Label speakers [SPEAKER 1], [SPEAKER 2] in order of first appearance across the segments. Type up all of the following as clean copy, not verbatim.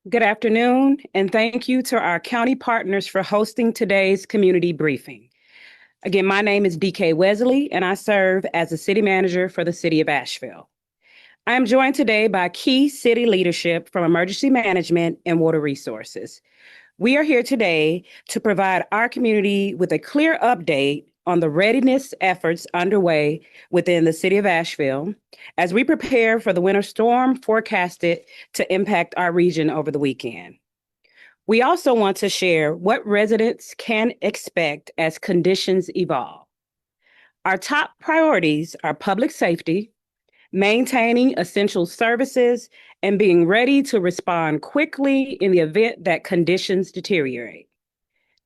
[SPEAKER 1] Good afternoon, and thank you to our county partners for hosting today's community briefing. Again, my name is DK Wesley, and I serve as the city manager for the city of Asheville. I am joined today by key city leadership from emergency management and water resources. We are here today to provide our community with a clear update on the readiness efforts underway within the city of Asheville as we prepare for the winter storm forecasted to impact our region over the weekend. We also want to share what residents can expect as conditions evolve. Our top priorities are public safety, maintaining essential services, and being ready to respond quickly in the event that conditions deteriorate.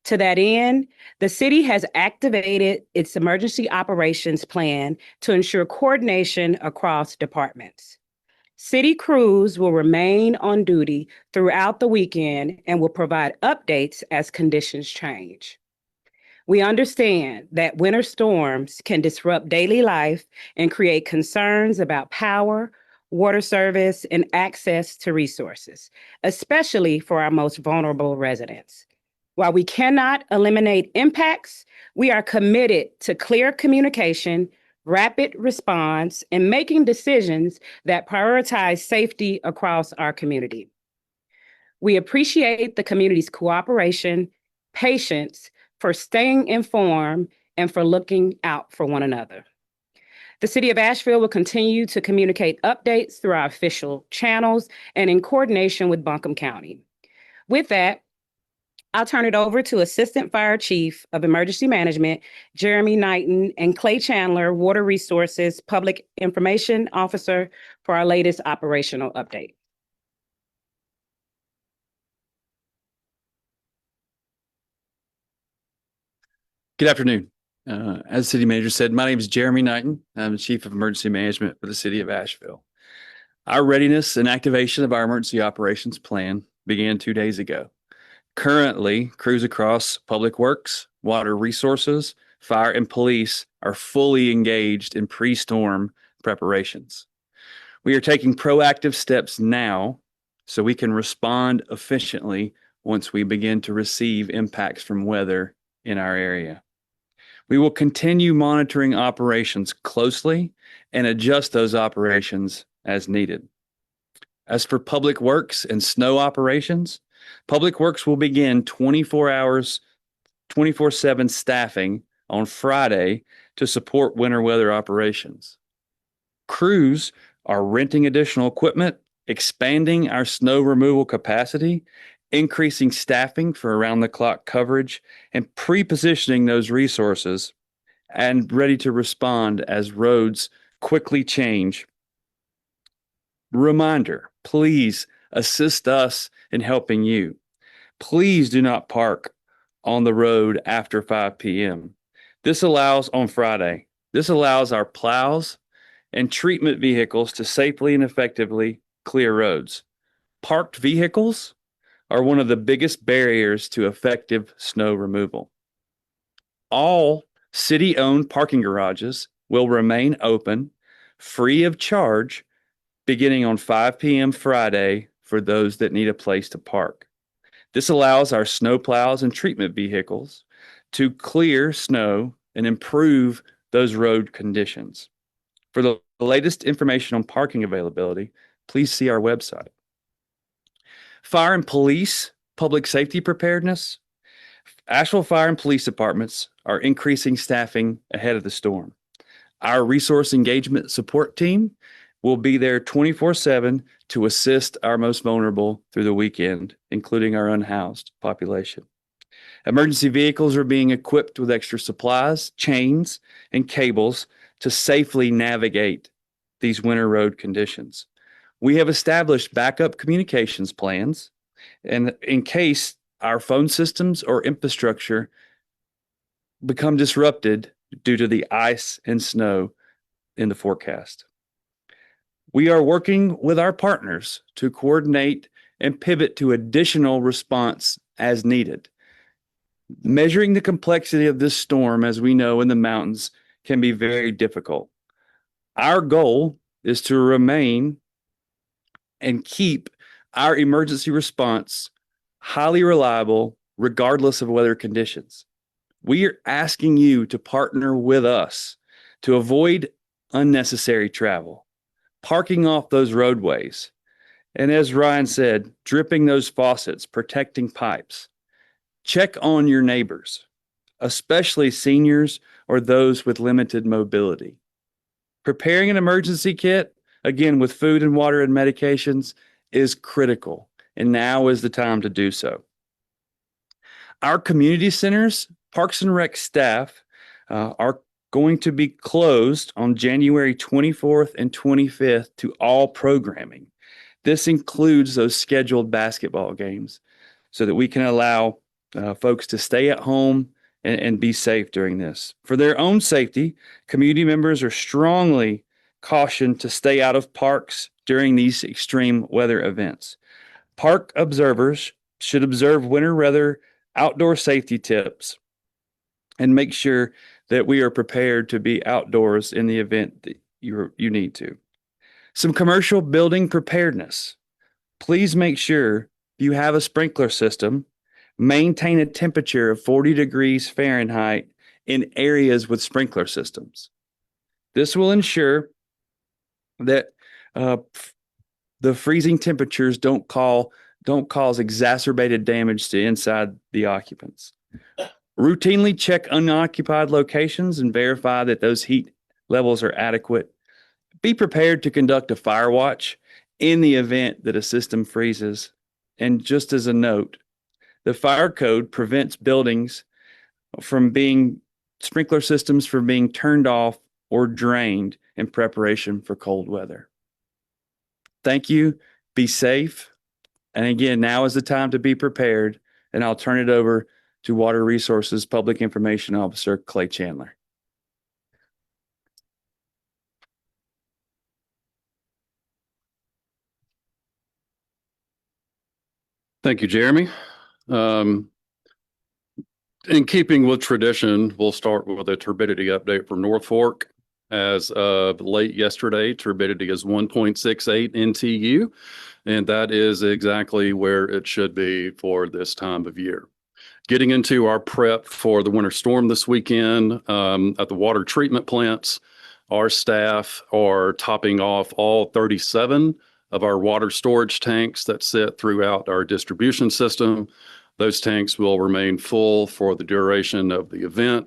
[SPEAKER 1] To that end, the city has activated its emergency operations plan to ensure coordination across departments. City crews will remain on duty throughout the weekend and will provide updates as conditions change. We understand that winter storms can disrupt daily life and create concerns about power, water service, and access to resources, especially for our most vulnerable residents. While we cannot eliminate impacts, we are committed to clear communication, rapid response, and making decisions that prioritize safety across our community. We appreciate the community's cooperation, patience, for staying informed, and for looking out for one another. The City of Asheville will continue to communicate updates through our official channels and in coordination with Buncombe County. With that, I'll turn it over to Assistant Fire Chief of Emergency Management, Jeremy Knighton, and Clay Chandler, Water Resources Public Information Officer, for our latest operational update.
[SPEAKER 2] Good afternoon. As the city manager said, my name is Jeremy Knighton. I'm the Chief of Emergency Management for the city of Asheville. Our readiness and activation of our emergency operations plan began 2 days ago. Currently, crews across Public Works, Water Resources, Fire, and Police are fully engaged in pre-storm preparations. We are taking proactive steps now so we can respond efficiently once we begin to receive impacts from weather in our area. We will continue monitoring operations closely and adjust those operations as needed. As for Public Works and snow operations, Public Works will begin 24/7 staffing on Friday to support winter weather operations. Crews are renting additional equipment, expanding our snow removal capacity, increasing staffing for around-the-clock coverage, and pre-positioning those resources and ready to respond as roads quickly change. Reminder, please assist us in helping you. Please do not park on the road after 5 p.m. This allows our plows and treatment vehicles to safely and effectively clear roads. Parked vehicles are one of the biggest barriers to effective snow removal. All city-owned parking garages will remain open, free of charge, beginning on 5 p.m. Friday for those that need a place to park. This allows our snow plows and treatment vehicles to clear snow and improve those road conditions. For the latest information on parking availability, please see our website. Fire and Police public safety preparedness. Asheville Fire and Police departments are increasing staffing ahead of the storm. Our resource engagement support team will be there 24/7 to assist our most vulnerable through the weekend, including our unhoused population. Emergency vehicles are being equipped with extra supplies, chains, and cables to safely navigate these winter road conditions. We have established backup communications plans, and in case our phone systems or infrastructure become disrupted due to the ice and snow in the forecast. We are working with our partners to coordinate and pivot to additional response as needed. Measuring the complexity of this storm, as we know in the mountains, can be very difficult. Our goal is to remain and keep Our emergency response, highly reliable, regardless of weather conditions. We are asking you to partner with us to avoid unnecessary travel, parking off those roadways, and as Ryan said, dripping those faucets, protecting pipes. Check on your neighbors, especially seniors or those with limited mobility. Preparing an emergency kit, again, with food and water and medications, is critical, and now is the time to do so. Our community centers, Parks and Rec staff are going to be closed on January 24th and 25th to all programming. This includes those scheduled basketball games so that we can allow folks to stay at home and be safe during this. For their own safety, community members are strongly cautioned to stay out of parks during these extreme weather events. Park observers should observe winter weather outdoor safety tips and make sure that we are prepared to be outdoors in the event that you need to. Some commercial building preparedness. Please make sure you have a sprinkler system. Maintain a temperature of 40 degrees Fahrenheit in areas with sprinkler systems. This will ensure that the freezing temperatures don't cause exacerbated damage to inside the occupants. Routinely check unoccupied locations and verify that those heat levels are adequate. Be prepared to conduct a fire watch in the event that a system freezes. And just as a note, the fire code prevents buildings sprinkler systems from being turned off or drained in preparation for cold weather. Thank you. Be safe. And again, now is the time to be prepared. And I'll turn it over to Water Resources Public Information Officer Clay Chandler.
[SPEAKER 3] Thank you, Jeremy. In keeping with tradition, we'll start with a turbidity update for North Fork. As of late yesterday, turbidity is 1.68 NTU, and that is exactly where it should be for this time of year. Getting into our prep for the winter storm this weekend at the water treatment plants, our staff are topping off all 37 of our water storage tanks that sit throughout our distribution system. Those tanks will remain full for the duration of the event.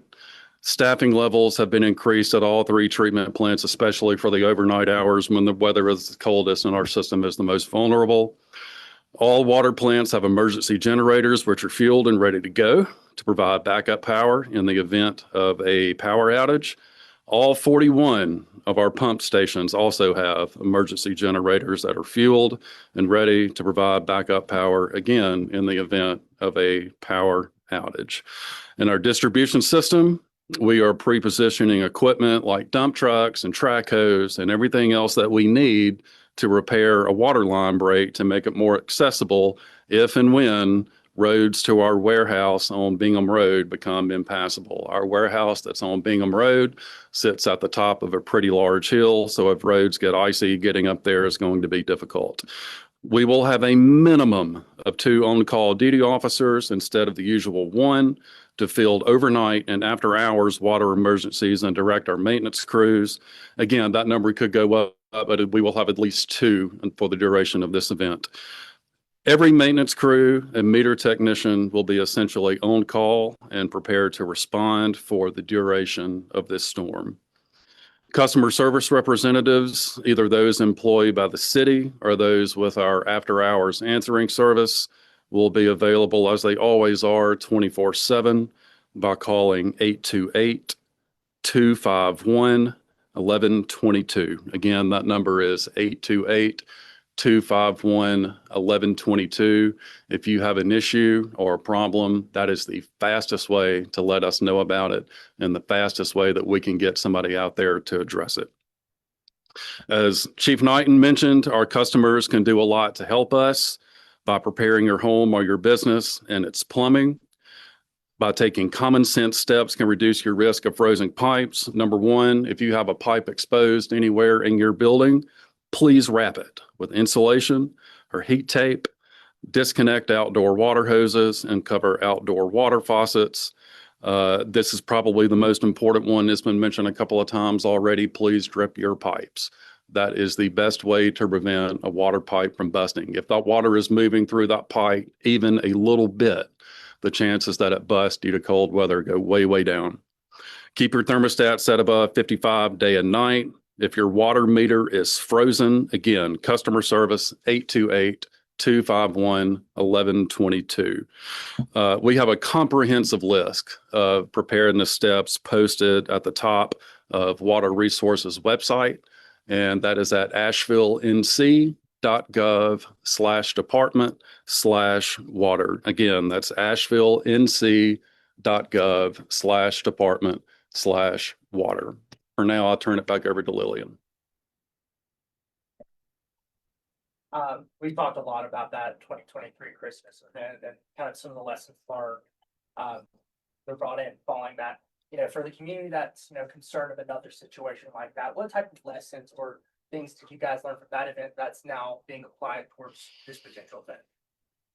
[SPEAKER 3] Staffing levels have been increased at all 3 treatment plants, especially for the overnight hours when the weather is the coldest and our system is the most vulnerable. All water plants have emergency generators, which are fueled and ready to go to provide backup power in the event of a power outage. All 41 of our pump stations also have emergency generators that are fueled and ready to provide backup power again in the event of a power outage. In our distribution system, we are pre-positioning equipment like dump trucks and track hose and everything else that we need to repair a water line break to make it more accessible if and when roads to our warehouse on Bingham Road become impassable. Our warehouse that's on Bingham Road sits at the top of a pretty large hill, so if roads get icy, getting up there is going to be difficult. We will have a minimum of 2 on-call duty officers instead of the usual 1 to field overnight and after hours water emergencies and direct our maintenance crews. Again, that number could go up, but we will have at least 2 for the duration of this event. Every maintenance crew and meter technician will be essentially on call and prepared to respond for the duration of this storm. Customer service representatives, either those employed by the city or those with our after-hours answering service, will be available as they always are 24/7 by calling 828-251-1122. Again, that number is 828-251-1122. If you have an issue or a problem, that is the fastest way to let us know about it and the fastest way that we can get somebody out there to address it. As Chief Knighton mentioned, our customers can do a lot to help us by preparing your home or your business and its plumbing. By taking common sense steps can reduce your risk of frozen pipes. Number 1, if you have a pipe exposed anywhere in your building, please wrap it with insulation or heat tape, disconnect outdoor water hoses, and cover outdoor water faucets. This is probably the most important one. It's been mentioned a couple of times already. Please drip your pipes. That is the best way to prevent a water pipe from busting. If that water is moving through that pipe even a little bit, the chances that it busts due to cold weather go way, way down. Keep your thermostat set above 55 day and night. If your water meter is frozen, again, customer service 828-251-1122. We have a comprehensive list of preparedness steps posted at the top of Water Resources website, and that is at asheville.nc.gov/department/water. Again, that's asheville.nc.gov/department/water. For now, I'll turn it back over to Lillian.
[SPEAKER 4] We talked a lot about that 2023 Christmas event and kind of some of the lessons learned were brought in following that. For the community that's concerned of another situation like that, what type of lessons or things did you guys learn from that event that's now being applied towards this potential event?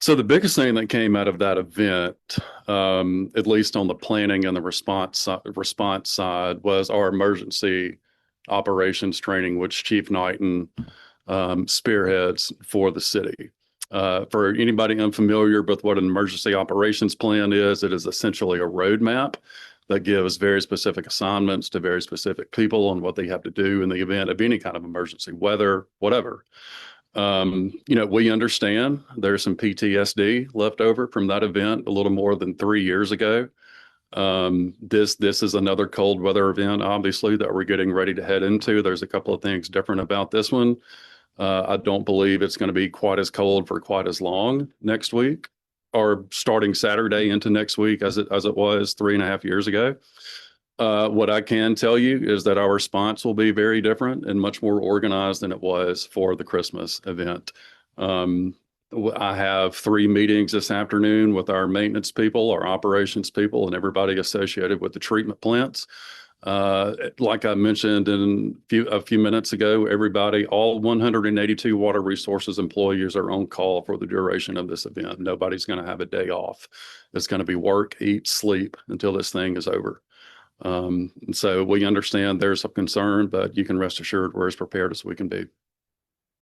[SPEAKER 3] So the biggest thing that came out of that event, at least on the planning and the response side, was our emergency operations training, which Chief Knighton spearheads for the city. For anybody unfamiliar with what an emergency operations plan is, it is essentially a roadmap that gives very specific assignments to very specific people on what they have to do in the event of any kind of emergency, weather, whatever. We understand there's some PTSD left over from that event a little more than 3 years ago. This is another cold weather event, obviously, that we're getting ready to head into. There's a couple of things different about this one. I don't believe it's going to be quite as cold for quite as long next week, or starting Saturday into next week as it was 3.5 years ago. What I can tell you is that our response will be very different and much more organized than it was for the Christmas event. I have 3 meetings this afternoon with our maintenance people, our operations people, and everybody associated with the treatment plants. Like I mentioned a few minutes ago, all 182 Water Resources employees are on call for the duration of this event. Nobody's going to have a day off. It's going to be work, eat, sleep until this thing is over. So we understand there's some concern, but you can rest assured we're as prepared as we can be.